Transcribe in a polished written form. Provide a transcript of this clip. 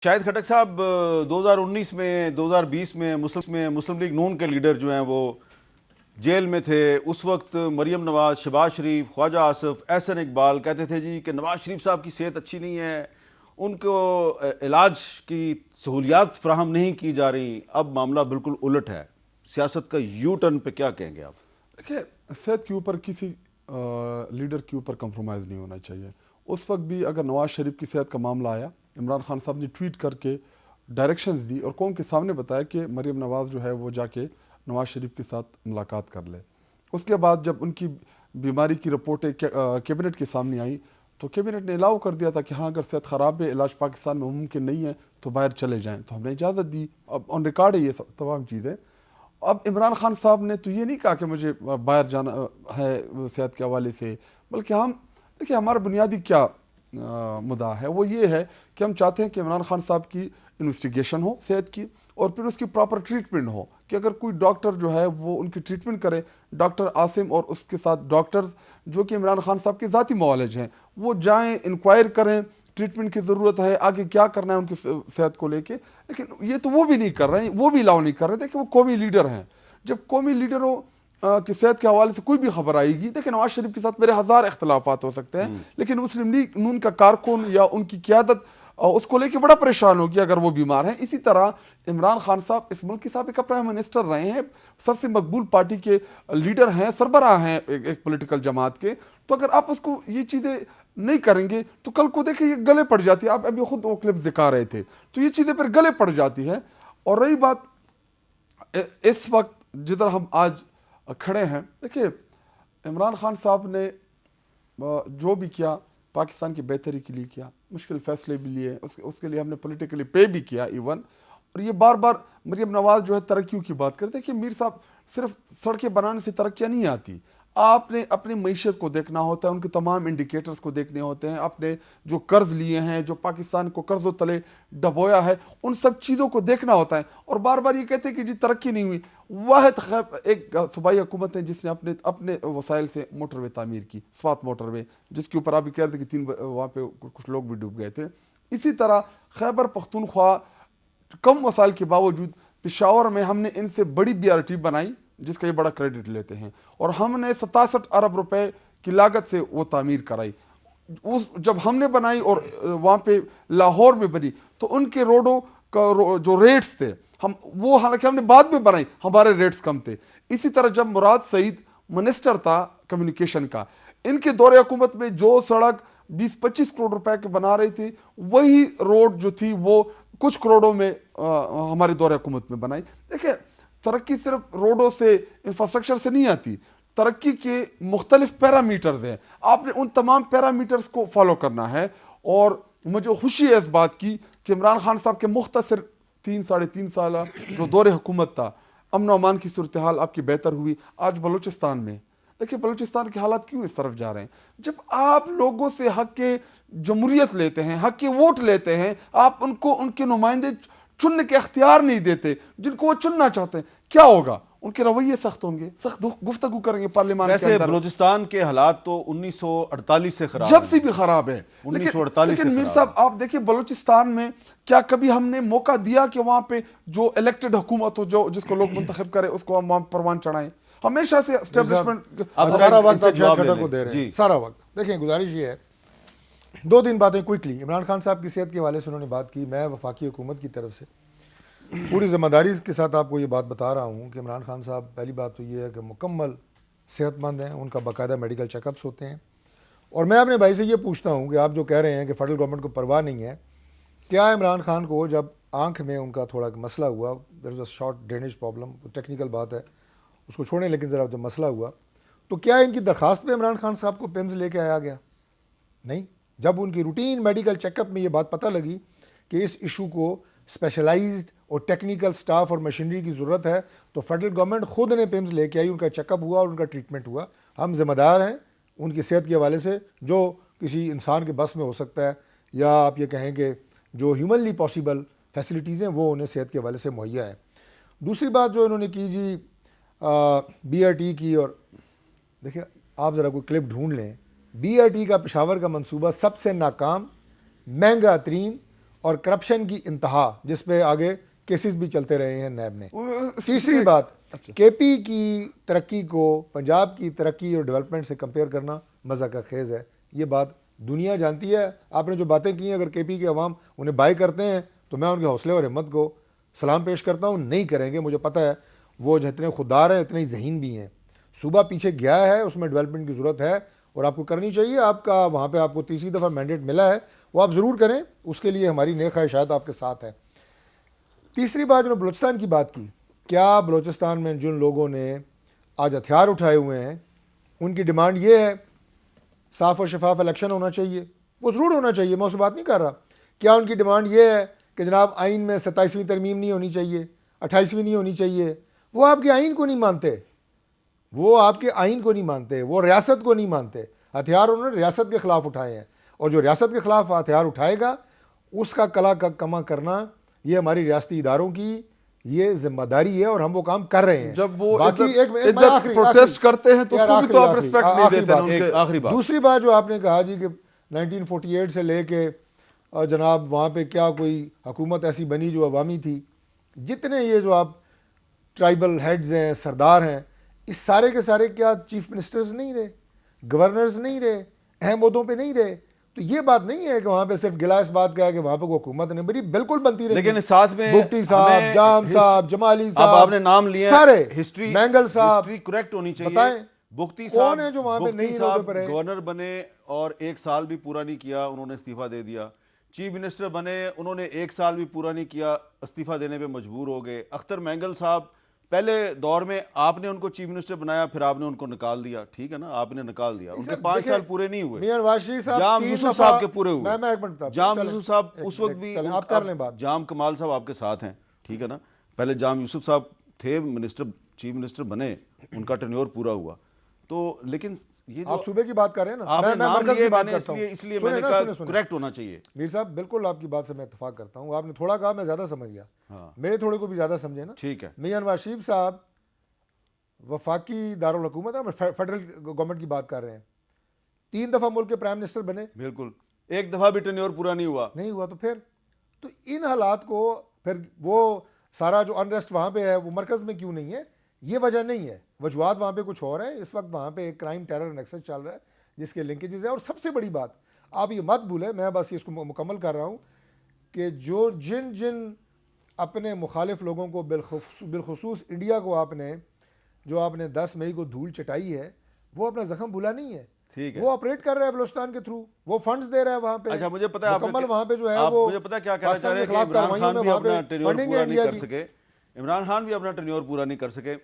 شاہد خٹک صاحب 2019 میں 2020 میں مسلم لیگ نون کے لیڈر جو ہیں وہ جیل میں تھے. اس وقت مریم نواز, شہباز شریف, خواجہ آصف, احسن اقبال کہتے تھے جی کہ نواز شریف صاحب کی صحت اچھی نہیں ہے, ان کو علاج کی سہولیات فراہم نہیں کی جا رہی. اب معاملہ بالکل الٹ ہے. سیاست کا یو ٹرن پہ کیا کہیں گے آپ؟ دیکھیں, صحت کے اوپر کسی لیڈر کے اوپر کمپرومائز نہیں ہونا چاہیے. اس وقت بھی اگر نواز شریف کی صحت کا معاملہ آیا, عمران خان صاحب نے ٹویٹ کر کے ڈائریکشنز دی اور قوم کے سامنے بتایا کہ مریم نواز جو ہے وہ جا کے نواز شریف کے ساتھ ملاقات کر لے. اس کے بعد جب ان کی بیماری کی رپورٹیں کیبنٹ کے سامنے آئیں تو کیبنٹ نے الاؤ کر دیا تھا کہ ہاں اگر صحت خراب ہے, علاج پاکستان میں ممکن نہیں ہے تو باہر چلے جائیں. تو ہم نے اجازت دی. اب آن ریکارڈ ہے یہ سب تمام چیزیں. اب عمران خان صاحب نے تو یہ نہیں کہا کہ مجھے باہر جانا ہے صحت کے حوالے سے, بلکہ ہم دیکھیں ہمارا بنیادی کیا مدعا ہے, وہ یہ ہے کہ ہم چاہتے ہیں کہ عمران خان صاحب کی انویسٹیگیشن ہو صحت کی, اور پھر اس کی پراپر ٹریٹمنٹ ہو, کہ اگر کوئی ڈاکٹر جو ہے وہ ان کی ٹریٹمنٹ کرے. ڈاکٹر عاصم اور اس کے ساتھ ڈاکٹرز جو کہ عمران خان صاحب کے ذاتی معالج ہیں, وہ جائیں, انکوائر کریں, ٹریٹمنٹ کی ضرورت ہے, آگے کیا کرنا ہے ان کی صحت کو لے کے. لیکن یہ تو وہ بھی نہیں کر رہے ہیں, وہ بھی الاؤ نہیں کر رہے تھے کہ وہ قومی لیڈر ہیں. جب قومی لیڈروں کی صحت کے حوالے سے کوئی بھی خبر آئے گی, دیکھیں نواز شریف کے ساتھ میرے ہزار اختلافات ہو سکتے ہیں, لیکن مسلم لیگ نون کا کارکن یا ان کی قیادت اس کو لے کے بڑا پریشان ہوگی اگر وہ بیمار ہیں. اسی طرح عمران خان صاحب اس ملک کے سابقہ پرائم منسٹر رہے ہیں, سب سے مقبول پارٹی کے لیڈر ہیں, سربراہ ہیں ایک پولیٹیکل جماعت کے. تو اگر آپ اس کو یہ چیزیں نہیں کریں گے تو کل کو دیکھیں یہ گلے پڑ جاتی ہے. آپ ابھی خود وہ کلپس دکھا رہے تھے, تو یہ چیزیں پھر گلے پڑ جاتی ہیں. اور رہی بات اس وقت جدھر ہم آج کھڑے ہیں, دیکھیں عمران خان صاحب نے جو بھی کیا پاکستان کی بہتری کے لیے کیا, مشکل فیصلے بھی لیے, اس کے لیے ہم نے پولیٹیکلی پے بھی کیا ایون. اور یہ بار بار مریم نواز جو ہے ترقیوں کی بات کرتے ہیں کہ میر صاحب صرف سڑکیں بنانے سے ترقیاں نہیں آتی, آپ نے اپنی معیشت کو دیکھنا ہوتا ہے, ان کے تمام انڈیکیٹرز کو دیکھنے ہوتے ہیں. آپ نے جو قرض لیے ہیں, جو پاکستان کو قرض و تلے ڈبویا ہے, ان سب چیزوں کو دیکھنا ہوتا ہے. اور بار بار یہ کہتے ہیں کہ جی ترقی نہیں ہوئی. واحد ایک صوبائی حکومت ہے جس نے اپنے وسائل سے موٹر وے تعمیر کی, سوات موٹر وے, جس کے اوپر آپ بھی کہہ رہے تھے کہ وہاں پہ کچھ لوگ بھی ڈوب گئے تھے. اسی طرح خیبر پختونخوا کم وسائل کے باوجود پشاور میں ہم نے ان سے بڑی BRT بنائی, جس کا یہ بڑا کریڈٹ لیتے ہیں, اور ہم نے 67 ارب روپے کی لاگت سے وہ تعمیر کرائی. جب ہم نے بنائی اور وہاں پہ لاہور میں بنی تو ان کے روڈوں کا جو ریٹس تھے وہ حالانکہ ہم نے بعد میں بنائی, ہمارے ریٹس کم تھے. اسی طرح جب مراد سعید منسٹر تھا کمیونیکیشن کا, ان کے دور حکومت میں جو سڑک 20-25 کروڑ روپے کے بنا رہی تھی, وہی روڈ جو تھی وہ کچھ کروڑوں میں ہمارے دور حکومت میں بنائی. دیکھیں ترقی صرف روڈوں سے, انفراسٹرکچر سے نہیں آتی, ترقی کے مختلف پیرامیٹرز ہیں, آپ نے ان تمام پیرامیٹرز کو فالو کرنا ہے. اور مجھے خوشی ہے اس بات کی کہ عمران خان صاحب کے مختصر 3-3.5 سالہ جو دور حکومت تھا, امن و امان کی صورتحال آپ کی بہتر ہوئی. آج بلوچستان میں دیکھیں بلوچستان کے حالات کیوں اس طرف جا رہے ہیں. جب آپ لوگوں سے حق کے جمہوریت لیتے ہیں, حق کے ووٹ لیتے ہیں, آپ ان کو ان کے نمائندے چننے کے اختیار نہیں دیتے جن کو وہ چننا چاہتے ہیں, کیا ہوگا؟ ان کے رویے سخت ہوں گے, سخت گفتگو کریں گے پارلیمان کے ویسے اندر. بلوچستان کے حالات تو 1948 سے خراب جب سے بھی خراب ہے. 1948 لیکن میر صاحب آپ دیکھیں بلوچستان میں کیا کبھی ہم نے موقع دیا کہ وہاں پہ جو الیکٹڈ حکومت ہو, جس کو لوگ منتخب کرے, اس کو ہم وہاں پروان چڑھائیں؟ ہمیشہ سے اسٹیبلشمنٹ سارا وقت آپ شاہد خٹک کو دے رہے ہیں, سارا وقت. دیکھیں گزارش یہ ہے, 2-3 باتیں کوئکلی. عمران خان صاحب کی صحت کے حوالے سے انہوں نے بات کی. میں وفاقی حکومت کی طرف سے پوری ذمہ داری کے ساتھ آپ کو یہ بات بتا رہا ہوں کہ عمران خان صاحب پہلی بات تو یہ ہے کہ مکمل صحت مند ہیں, ان کا باقاعدہ میڈیکل چیک اپس ہوتے ہیں. اور میں اپنے بھائی سے یہ پوچھتا ہوں کہ آپ جو کہہ رہے ہیں کہ فیڈرل گورنمنٹ کو پرواہ نہیں ہے, کیا عمران خان کو جب آنکھ میں ان کا تھوڑا مسئلہ ہوا, there is a short drainage problem, technical بات ہے اس کو چھوڑیں, لیکن ذرا جب مسئلہ ہوا تو کیا ان کی درخواست پہ عمران خان صاحب کو پمز لے کے آیا گیا؟ نہیں. جب ان کی روٹین میڈیکل چیک اپ میں یہ بات پتہ لگی کہ اس ایشو کو اسپیشلائزڈ اور ٹیکنیکل سٹاف اور مشینری کی ضرورت ہے, تو فیڈرل گورنمنٹ خود نے پمز لے کے آئی, ان کا چیک اپ ہوا اور ان کا ٹریٹمنٹ ہوا. ہم ذمہ دار ہیں ان کی صحت کے حوالے سے جو کسی انسان کے بس میں ہو سکتا ہے, یا آپ یہ کہیں کہ جو ہیومنلی پاسبل فیسلٹیز ہیں وہ انہیں صحت کے حوالے سے مہیا ہے. دوسری بات جو انہوں نے کی جی BRT کی, اور دیکھیں آپ ذرا کوئی کلپ ڈھونڈ لیں, BRT کا پشاور کا منصوبہ سب سے ناکام, مہنگا ترین اور کرپشن کی انتہا جس پہ آگے کیسز بھی چلتے رہے ہیں نیب میں. تیسری بات کے پی کی ترقی کو پنجاب کی ترقی اور ڈیولپمنٹ سے کمپیئر کرنا مذاق خیز ہے. یہ بات دنیا جانتی ہے. آپ نے جو باتیں کی ہیں اگر کے پی کے عوام انہیں بائی کرتے ہیں تو میں ان کے حوصلے اور ہمت کو سلام پیش کرتا ہوں. نہیں کریں گے, مجھے پتہ ہے وہ جتنے خوددار ہیں اتنے ہی ذہین بھی ہیں. صوبہ پیچھے گیا ہے, اس میں ڈیولپمنٹ کی ضرورت ہے اور آپ کو کرنی چاہیے. آپ کا وہاں پہ آپ کو تیسری دفعہ مینڈیٹ ملا ہے, وہ آپ ضرور کریں. اس کے لیے ہماری نیک خواہشات آپ کے ساتھ ہیں. تیسری بات جو بلوچستان کی بات کی, کیا بلوچستان میں جن لوگوں نے آج ہتھیار اٹھائے ہوئے ہیں ان کی ڈیمانڈ یہ ہے صاف اور شفاف الیکشن ہونا چاہیے؟ وہ ضرور ہونا چاہیے, میں اس بات نہیں کر رہا. کیا ان کی ڈیمانڈ یہ ہے کہ جناب آئین میں 27ویں ترمیم نہیں ہونی چاہیے, 28ویں نہیں ہونی چاہیے؟ وہ آپ کے آئین کو نہیں مانتے, وہ آپ کے آئین کو نہیں مانتے, وہ ریاست کو نہیں مانتے. ہتھیار انہوں نے ریاست کے خلاف اٹھائے ہیں, اور جو ریاست کے خلاف ہتھیار اٹھائے گا اس کا کلا کما کرنا یہ ہماری ریاستی اداروں کی یہ ذمہ داری ہے, اور ہم وہ کام کر رہے ہیں. جب وہ باقی ادھر پروٹیسٹ کرتے ہیں تو اس کو بھی تو آپ ریسپیکٹ نہیں دیتے ہیں. ایک آخری بات, دوسری بات جو آپ نے کہا جی کہ 1948 سے لے کے جناب وہاں پہ کیا کوئی حکومت ایسی بنی جو عوامی تھی؟ جتنے یہ جو آپ ٹرائبل ہیڈز ہیں, سردار ہیں, اس سارے کے سارے کیا چیف منسٹرز نہیں رہے, گورنرز نہیں رہے, اہم عہدوں پہ نہیں رہے؟ تو یہ بات نہیں ہے کہ وہاں پہ صرف گلا اس بات کا ہے کہ وہاں پہ کوئی حکومت نہیں بنی, بالکل بنتی رہی. لیکن ساتھ میں بگٹی صاحب, جام صاحب, جمالی صاحب, آپ نے نام لیا, سارے ہسٹری مینگل صاحب, ہسٹری کریکٹ ہونی چاہیے. بتائیں بگٹی کون ہے جو وہاں پہ نہیں عہدے پہ رہے؟ گورنر بنے اور 1 سال بھی پورا نہیں کیا, انہوں نے استعفیٰ دے دیا. چیف منسٹر بنے, انہوں نے 1 سال بھی پورا نہیں کیا, استعفیٰ دینے پہ مجبور ہو گئے. اختر مینگل صاحب پہلے دور میں آپ نے ان کو چیف منسٹر بنایا, پھر آپ نے ان کو نکال دیا. ٹھیک ہے نا, آپ نے نکال دیا, ان کے 5 سال پورے نہیں ہوئے. میاں نواز شریف صاحب جام یوسف صاحب کے پورے ہوئے. میں ایک منٹ, جام یوسف صاحب اس وقت بھی, آپ کر لیں بات. جام کمال صاحب آپ کے ساتھ ہیں, ٹھیک ہے نا. پہلے جام یوسف صاحب تھے منسٹر, چیف منسٹر بنے, ان کا ٹینیور پورا ہوا. تو لیکن یہ آپ صوبے کی بات کر رہے ہیں نا, آپ نے نام لیے, میں نے کرتا ہوں. اس لیے میں نے کہا کریکٹ ہونا چاہیے. میر صاحب بالکل آپ کی بات سے میں اتفاق کرتا ہوں. آپ نے تھوڑا کہا, میں زیادہ سمجھ گیا, میرے تھوڑے کو بھی زیادہ سمجھے نا. ٹھیک ہے. میاں نواز شریف صاحب وفاقی دارالحکومت ہے, فیڈرل گورنمنٹ کی بات کر رہے ہیں, 3 دفعہ ملک کے پرائم منسٹر بنے, بالکل 1 دفعہ بھی ٹینیور پورا نہیں ہوا. تو پھر تو ان حالات کو پھر وہ سارا جو انریسٹ وہاں پہ ہے وہ مرکز میں کیوں نہیں ہے؟ یہ وجہ نہیں ہے, وجوہات وہاں پہ کچھ اور ہیں. اس وقت وہاں پہ ایک کرائم ٹیرر نیکسس چل رہا ہے جس کے لنکیجز ہیں. اور سب سے بڑی بات آپ یہ مت بھولیں, میں بس اس کو مکمل کر رہا ہوں, کہ جو جن اپنے مخالف لوگوں کو بالخصوص انڈیا کو آپ نے 10 مئی کو دھول چٹائی ہے, وہ اپنا زخم بھولا نہیں ہے. وہ آپریٹ کر رہا ہے بلوچستان کے تھرو, وہ فنڈز دے رہا ہے وہاں پہ. اچھا مجھے پتا ہے مکمل وہاں پہ جو ہے آپ وہ مجھے پتا کیا کہنا چاہ رہے ہیں کہ عمران خان بھی اپنا ٹینیور پورا نہیں کر سکے, عمران خان بھی اپنا ٹینیور پورا نہیں کر سکے.